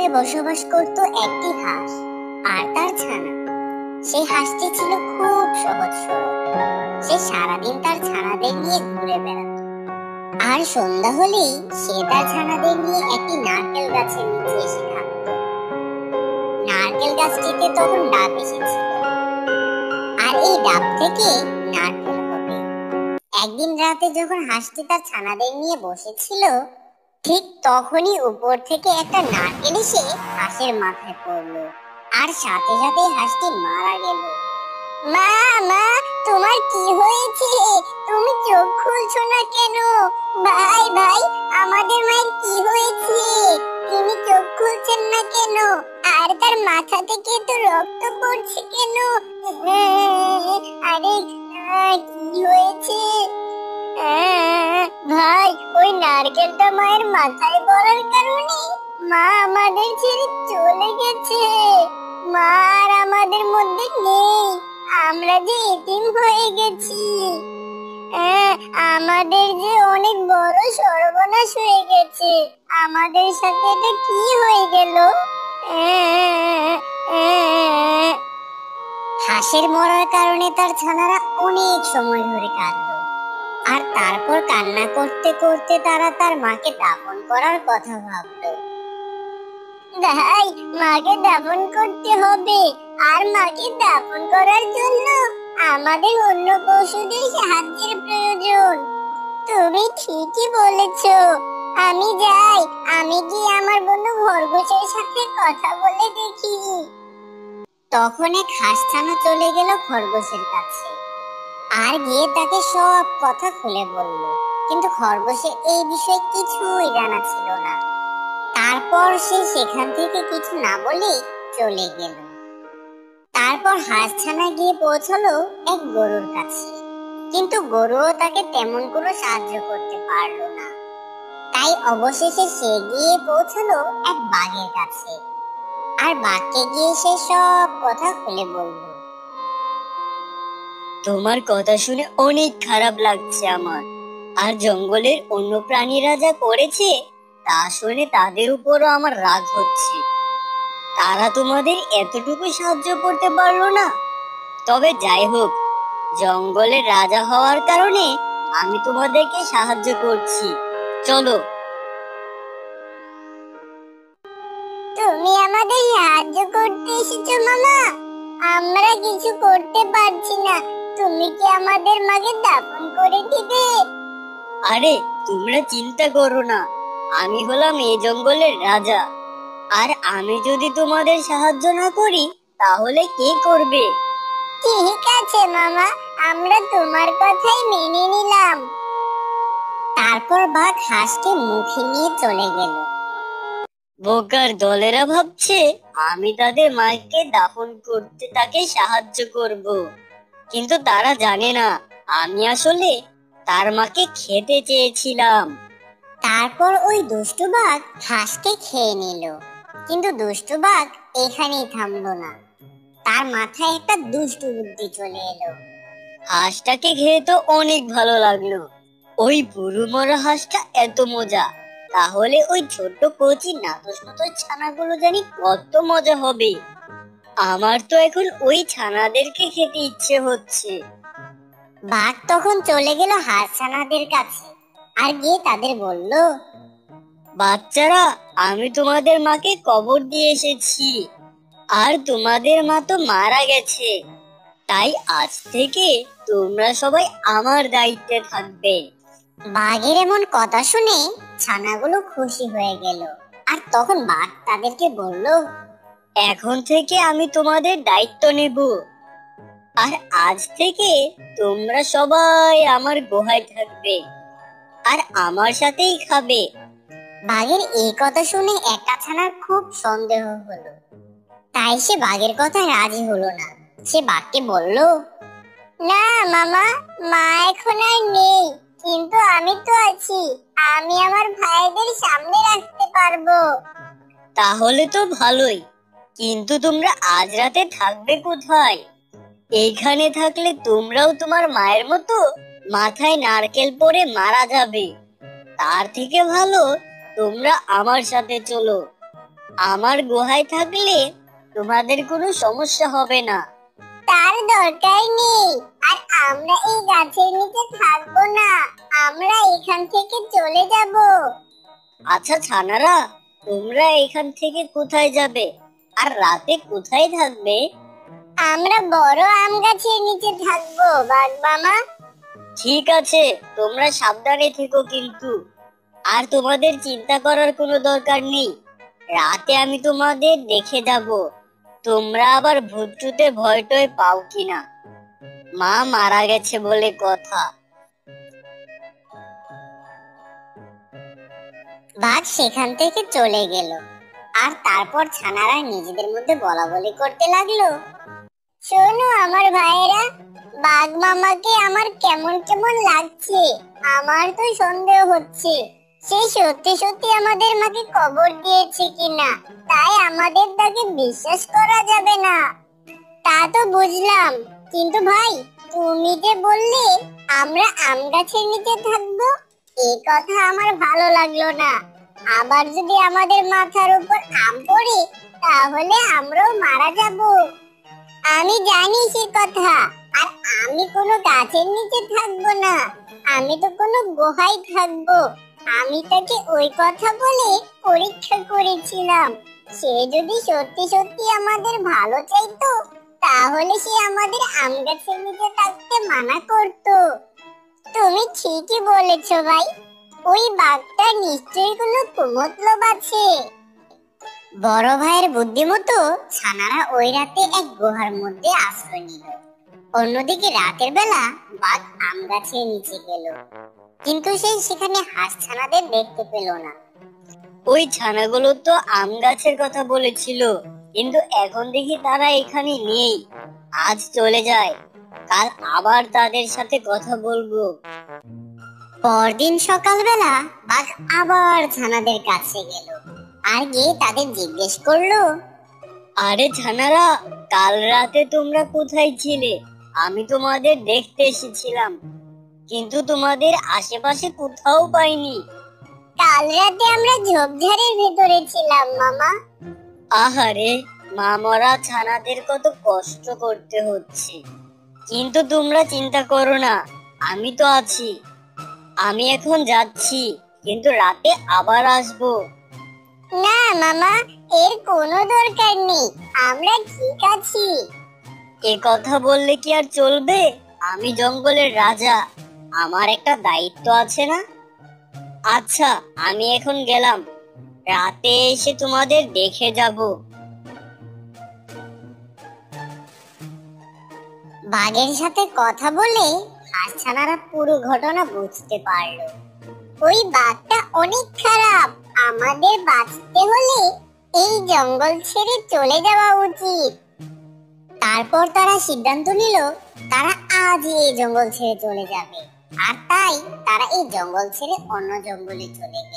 জঙ্গলে বসবাস করত একটি হাঁস আর তার ছানা। সেই হাঁসটি ছিল খুব সহজ সরল। সে সারাদিন তার ছানাদের নিয়ে ঘুরে বেড়াতো, আর সন্ধ্যা হলেই সে তার ছানাদের নিয়ে একটি নারকেল গাছের নিচে এসে থাকতো। নারকেল গাছটিতে তখন ডাব এসেছিল, আর এই ডাব থেকে নারকেল হবে। একদিন রাতে যখন হাঁসটি তার ছানাদের নিয়ে বসেছিল, ঠিক তখনই উপর থেকে একটা নারকেল এসে হাঁসের মাথায় পড়লো, আর সাথে সাথে হাঁসটি মারা গেল। মা, মা, তোমার কি হয়েছে? তুমি চোখ খুলছো না কেন? ভাই, ভাই, আমাদের মায়ের কি হয়েছে? তিনি চোখ খুলছেন না কেন? আর তার মাথা থেকে তো রক্ত পড়ছে কেন? আরে কি হয়েছে? ভাই, ওই নারকেলটা মায়ের মাথায় পড়ার কারণে মা আমাদের ছেড়ে চলে গেছে। মা আর আমাদের মধ্যে নেই, আমরা যে এতিম হয়ে গেছি। আমাদের যে অনেক বড় সর্বনাশ হয়ে গেছে। আমাদের সাথে এটা কি হয়ে গেল? হাঁসের মরার কারণে তার ছানারা অনেক সময় ধরে কাঁদল, আর তারপর কান্না করতে করতে তারা তার মাকে দাফন করার কথা ভাবলো। ভাই, মাকে দাফন করতে হবে, আর মাকে দাফন করার জন্য আমাদের অন্য পশুদের সাহায্যের প্রয়োজন। তুমি ঠিকই বলেছো। আমি যাই, আমি গিয়ে আমার বন্ধু খরগোশের সাথে কথা বলে দেখি। তখন এক হাঁসছানা চলে গেল খরগোশের কাছে, আর গিয়ে তাকে সব কথা খুলে বলল। কিন্তু খরগোশের এই বিষয়ে কিছুই জানা ছিল না। তারপর সে সেখান থেকে কিছু না বলে চলে গেল। তারপর হাঁসছানা গিয়ে পৌঁছলো এক গরুর কাছে, কিন্তু গরুও তাকে তেমন কোনো সাহায্য করতে পারলো না। তাই অবশেষে সে গিয়ে পৌঁছলো এক বাঘের কাছে, আর বাঘকে গিয়ে সে সব কথা খুলে বলল। তোমার কথা শুনে অনেক খারাপ লাগছে আমার, আর জঙ্গলের অন্য প্রাণীরা যা করেছে তা শুনে তাদের উপরও আমার রাগ হচ্ছে। তারা তোমাদের এতটুকু সাহায্য করতে পারলো না। তবে যাই হোক, জঙ্গলের রাজা হওয়ার কারণে আমি তোমাদেরকে সাহায্য করছি। চলো। তুমি আমাদের সাহায্য করতে এসেছো মামা? আমরা কিছু করতে পারছি না, তুমি কি আমাদের মাকে দাফন করে দিবে? আরে তোমরা চিন্তা করো না, আমি হলাম এই জঙ্গলের রাজা, আর আমি যদি তোমাদের সাহায্য না করি তাহলে কে করবে? ঠিক আছে মামা, আমরা তোমার কথাই মেনে নিলাম। তারপর বাঘ হাঁসকে মুখে নিয়ে চলে গেল। বোকার দলেরা ভাবছে আমি তাদের মাকে দাফন করতে তাকে সাহায্য করব, কিন্তু তারা জানে না আমি আসলে তার মাকে খেতে চেয়েছিলাম। তারপর ওই দুষ্টু বাঘ হাঁসকে খেয়ে নিল, কিন্তু দুষ্টু বাঘ এখানেই থামলো না। তার মাথায় একটা দুষ্টু বুদ্ধি চলে এলো। হাঁসটাকে খেয়ে তো অনেক ভালো লাগলো। ওই বুড়ো মরা হাঁসটা এত মজা, তাহলে ওই ছোট্ট কচি নাতস নাতস ছানাগুলো জানি কত মজা হবে। আমার তো এখন ওই ছানাদেরকে খেতে ইচ্ছে হচ্ছে। বাঘ তখন চলে গেল হাঁসছানাদের কাছে, আর গিয়ে তাদের বলল, বাচ্চারা, আমি তোমাদের মাকে কবর দিয়ে এসেছি, আর তোমাদের মা তো মারা গেছে। তাই আজ থেকে তোমরা সবাই আমার দায়িত্বে থাকবে। বাঘের এমন কথা শুনে ছানাগুলো খুশি হয়ে গেল, আর তখন বাঘ তাদেরকে বলল, এখন থেকে আমি তোমাদের দায়িত্ব নেব, আর আজ থেকে তোমরা সবাই আমার গুহায় থাকবে, আর আমার সাথেই খাবে। বাঘের এই কথা শুনে একটা ছানার খুব সন্দেহ হলো, তাই সে বাঘের কথা রাজি হলো না। সে বাঘকে বলল, না মামা, মা এখন আর নেই, কিন্তু আমি তো আছি, আমি আমার ভাইদের সামনে রাখতে পারবো। তাহলে তো ভালোই, কিন্তু তোমরা আজ রাতে থাকবে কোথায়? এইখানে থাকলে তোমরাও তোমার মায়ের মতো মাথায় নারকেল পরে মারা যাবে। তার থেকে ভালো তোমরা আমার সাথে চলো। আমার গুহায় থাকলে তোমাদের কোনো সমস্যা হবে না। তার দরকার নেই, আর আমরা এই গাছের নিচে থাকবো না, আমরা এখান থেকে চলে যাব। আচ্ছা ছানারা, তোমরা এখান থেকে কোথায় যাবে আর রাতে কোথায় থাকবে? আমরা বড় আম গাছের নিচে থাকবো বাঘ মামা। ঠিক আছে, তোমরা সাবধানে থেকো কিন্তু। আর তোমাদের চিন্তা করার কোনো দরকার নেই, রাতে আমি তোমাদের দেখে যাব তোমরা আবার ভূতটুতে ভয় টয় পাও কিনা। মা মারা গেছে বলে কথা। বাঘ সেখান থেকে চলে গেল, আর তারপর ছানারা নিজেদের মধ্যে বলা বলি করতে লাগলো, শোনো আমার ভাইয়েরা, বাঘ মামাকে আমার কেমন কেমন লাগছে। আমার তো সন্দেহ হচ্ছে সে সত্যি সত্যি আমাদের মাকে কবর দিয়েছে কিনা, তাই আমাদের তাকে বিশ্বাস করা যাবে না। তা তো বুঝলাম, কিন্তু ভাই তুমি যে বললে আমরা আম গাছের নিচে থাকবো, এই কথা আমার ভালো লাগলো না। আবার যদি আমাদের মাথার উপর আম পড়ে তাহলে আমরাও মারা যাব। আমি জানি সে কথা, আর আমি কোনো গাছের নিচে থাকবো না, আমি তো কোনো গুহায় থাকবো। আমি তাকে ওই কথা বলে পরীক্ষা করেছিলাম, সে যদি সত্যি সত্যি আমাদের ভালো চাইতো তাহলে সে আমাদের আম গাছের নিচে থাকতে মানা করতো। তুমি ঠিকই বলেছো ভাই, ওই বাঘটা নিশ্চয়ই কোনো কুমতলব আছে। বড় ভাইয়ের বুদ্ধিমতো ছানারা ওই রাতে এক গুহার মধ্যে আশ্রয় নিল। অন্যদিকে রাতের বেলা বাঘ আম গাছের নিচে গেল, কিন্তু সে সেখানে হাঁস ছানাদের দেখতে পেল না। ওই ছানাগুলো তো আম গাছের কথা বলেছিল, কিন্তু এখন দেখি তারা এখানে নেই। আজ চলে যায়, কাল আবার তাদের সাথে কথা বলবো। পরদিন সকালবেলা বাঘ আবার ছানাদের কাছে গেল, আর গিয়ে তাদের জিজ্ঞেস করলো, আরে ছানারা, কাল রাতে তোমরা কোথায় ছিলে? আমি তোমাদের দেখতে এসেছিলাম, কিন্তু তোমাদের আশেপাশে কোথাও পাইনি। কাল রাতে আমরা ঝোপঝাড়ের ভেতরে ছিলাম মামা। আহারে, মা মরা ছানাদের কত কষ্ট করতে হচ্ছে। কিন্তু তোমরা চিন্তা করো না, আমি তো আছি। আমি এখন যাচ্ছি, কিন্তু রাতে আবার আসবো। না মামা, এর কোনো দরকার নেই, আমরা ঠিক আছি। এ কথা বললে কি আর চলবে? আমি জঙ্গলের রাজা, আমার একটা দায়িত্ব আছে না? আচ্ছা, আমি এখন গেলাম, রাতে এসে তোমাদের দেখে যাব। বাঘের সাথে কথা বলে হাঁসছানারা পুরো ঘটনা বুঝতে পারলো। ওই বাঘটা অনেক খারাপ, আমাদের বাঁচতে হলে এই জঙ্গল ছেড়ে চলে যাওয়া উচিত। তারপর তারা সিদ্ধান্ত নিল তারা আজই এই জঙ্গল ছেড়ে চলে যাবে, আর তাই তারা এই জঙ্গল ছেড়ে অন্য জঙ্গলে চলে গেল।